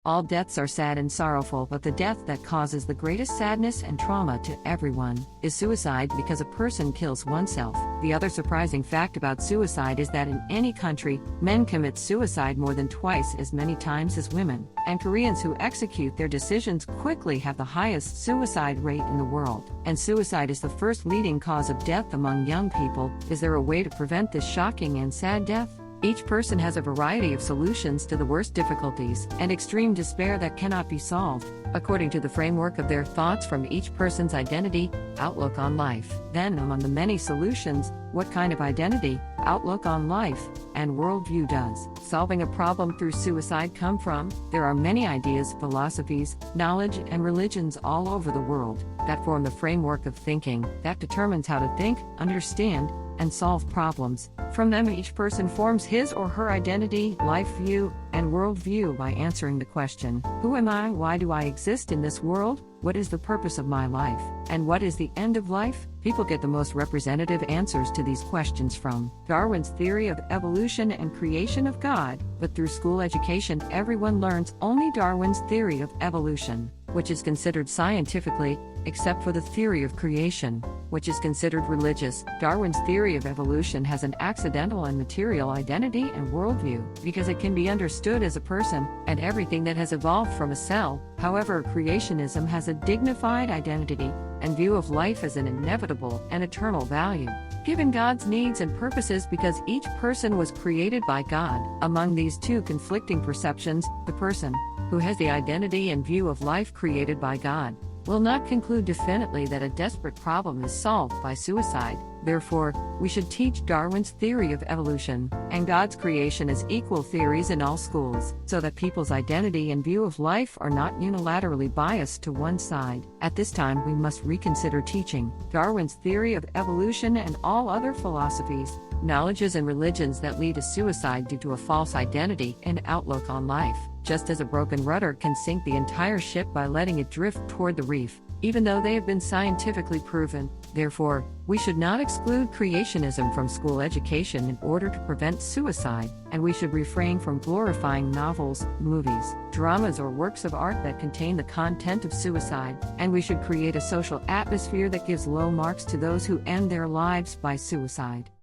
All deaths are sad and sorrowful, but the death that causes the greatest sadness and trauma to everyone is suicide, because a person kills oneself. The other surprising fact about suicide is that in any country, men commit suicide more than twice as many times as women, and Koreans who execute their decisions quickly have the highest suicide rate in the world. And suicide is the first leading cause of death among young people. Is there a way to prevent this shocking and sad death? Each person has a variety of solutions to the worst difficulties and extreme despair that cannot be solved, according to the framework of their thoughts from each person's identity, outlook on life. Then, among the many solutions, what kind of identity, outlook on life, and worldview does solving a problem through suicide come from? There are many ideas, philosophies, knowledge, and religions all over the world that form the framework of thinking that determines how to think, understand, and solve problems. From them, each person forms his or her identity, life view, and worldview by answering the question, who am I? Why do I exist in this world? What is the purpose of my life? And what is the end of life? People get the most representative answers to these questions from Darwin's theory of evolution and creation of God, but through school education everyone learns only Darwin's theory of evolution, which is considered scientifically, except for the theory of creation, which is considered religious. Darwin's theory of evolution has an accidental and material identity and worldview, because it can be understood as a person, and everything that has evolved from a cell. However, creationism has a dignified identity and view of life as an inevitable and eternal value, given God's needs and purposes, because each person was created by God. Among these two conflicting perceptions, the person who has the identity and view of life created by God will not conclude definitely that a desperate problem is solved by suicide. Therefore, we should teach Darwin's theory of evolution and God's creation as equal theories in all schools, so that people's identity and view of life are not unilaterally biased to one side. At this time, we must reconsider teaching Darwin's theory of evolution and all other philosophies, knowledges, and religions that lead to suicide due to a false identity and outlook on life. Just as a broken rudder can sink the entire ship by letting it drift toward the reef, even though they have been scientifically proven. Therefore, we should not exclude creationism from school education in order to prevent suicide, and we should refrain from glorifying novels, movies, dramas, or works of art that contain the content of suicide, and we should create a social atmosphere that gives low marks to those who end their lives by suicide.